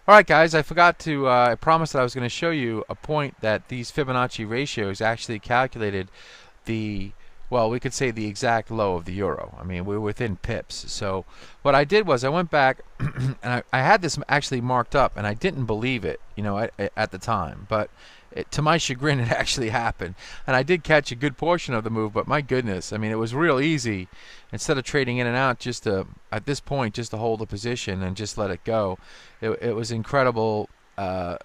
Alright guys, I forgot to, I promised that I was going to show you a point that these Fibonacci ratios actually calculated the, well, we could say the exact low of the euro. I mean, we're within pips. So what I did was I went back and I had this actually marked up, and I didn't believe it, you know, at the time. But to my chagrin, it actually happened. And I did catch a good portion of the move, but my goodness, I mean, it was real easy. Instead of trading in and out, just to, at this point, just to hold a position and just let it go. It was incredible. You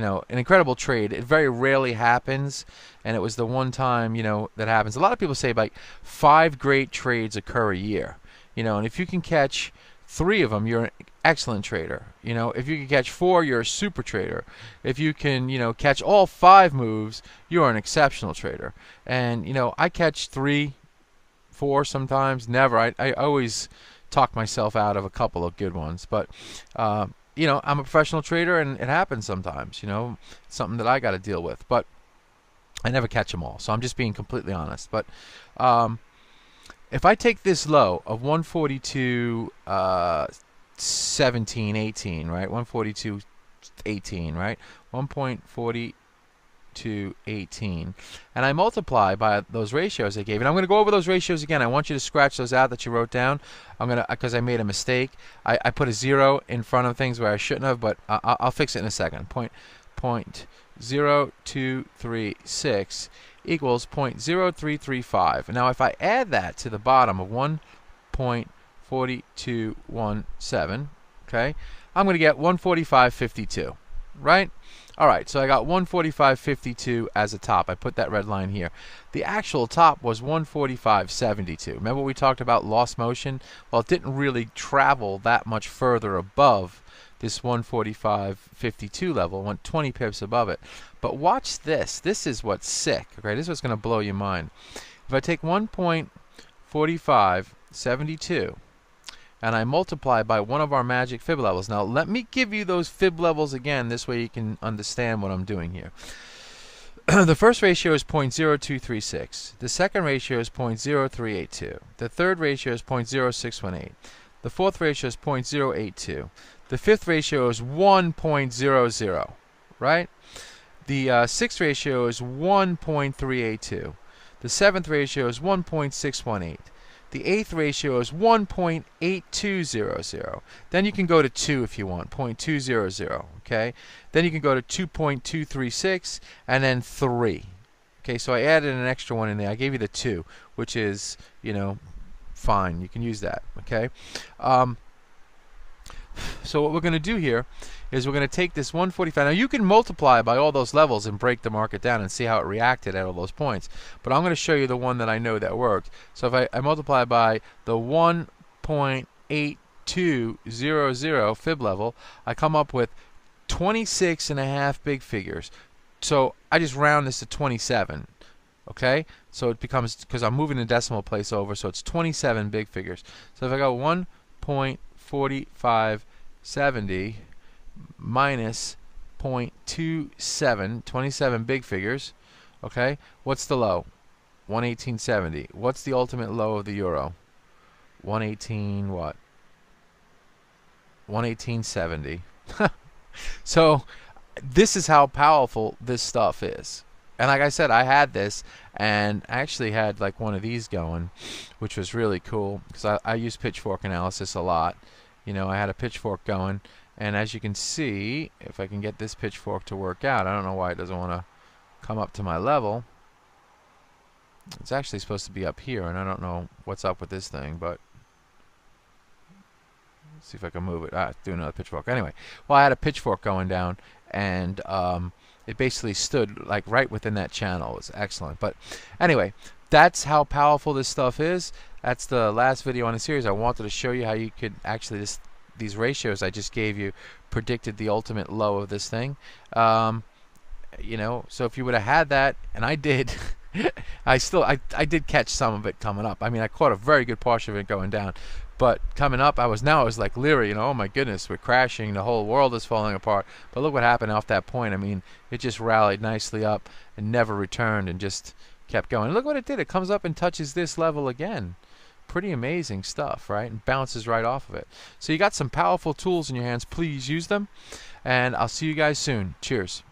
know, an incredible trade. It very rarely happens, and it was the one time, you know, that happens. A lot of people say like 5 great trades occur a year, you know, and if you can catch 3 of them, you're an excellent trader. You know, if you can catch 4, you're a super trader. If you can, you know, catch all 5 moves, you're an exceptional trader. And you know, I catch 3, 4 sometimes. Never. I always talk myself out of a couple of good ones, but you know, I'm a professional trader, and it happens sometimes. You know, it's something that I got to deal with, but I never catch them all. So I'm just being completely honest. But if I take this low of 142, 17, 18, right? 142, 18, right? 1.40 to 18, and I multiply by those ratios I gave, and I'm going to go over those ratios again. I want you to scratch those out that you wrote down. I'm going to, because I made a mistake. I put a 0 in front of things where I shouldn't have, but I'll fix it in a second. Point 0.0236 equals 0.0335. Now if I add that to the bottom of 1.4217, okay, I'm going to get 145.52, right? Alright, so I got 145.52 as a top. I put that red line here. The actual top was 145.72. Remember we talked about lost motion? Well, it didn't really travel that much further above this 145.52 level. It went 20 pips above it. But watch this. This is what's sick. Okay, this is what's going to blow your mind. If I take 1.4572 and I multiply by one of our magic fib levels. Now let me give you those fib levels again, this way you can understand what I'm doing here. The first ratio is 0.0236. The second ratio is 0.0382. The third ratio is 0.0618. The fourth ratio is 0.082. The fifth ratio is 1.00, right? The sixth ratio is 1.382. The seventh ratio is 1.618. The eighth ratio is 1.8200. Then you can go to 2 if you want, 0.200. Okay. Then you can go to 2.236 and then 3. Okay. So I added an extra one in there. I gave you the 2, which is, you know, fine. You can use that. Okay. So what we're going to do here is we're going to take this 145. Now you can multiply by all those levels and break the market down and see how it reacted at all those points. But I'm going to show you the one that I know that worked. So if I multiply by the 1.8200 fib level, I come up with 26.5 big figures. So I just round this to 27. Okay, so it becomes, because I'm moving the decimal place over, so it's 27 big figures. So if I go 1.4570 minus 0.27, 27 big figures, okay, what's the low? 118.70. What's the ultimate low of the euro? 118 what? 118.70. So this is how powerful this stuff is. And like I said, I had this, and I actually had like one of these going, which was really cool, because I use pitchfork analysis a lot. You know, I had a pitchfork going, and as you can see, if I can get this pitchfork to work out, I don't know why it doesn't want to come up to my level. It's actually supposed to be up here, and I don't know what's up with this thing, but let's see if I can move it. Do another pitchfork. Anyway, well, I had a pitchfork going down, and it basically stood like right within that channel. It was excellent. But anyway, that's how powerful this stuff is. That's the last video on the series. I wanted to show you how you could actually, these ratios I just gave you predicted the ultimate low of this thing. You know, so if you would have had that, and I did, I did catch some of it coming up. I mean, I caught a very good portion of it going down. But coming up, I was like leery, you know, oh my goodness, we're crashing, the whole world is falling apart. But look what happened off that point. I mean, it just rallied nicely up and never returned and just kept going. And look what it did. It comes up and touches this level again. pretty amazing stuff, right? And bounces right off of it. So you got some powerful tools in your hands. Please use them, and I'll see you guys soon. Cheers.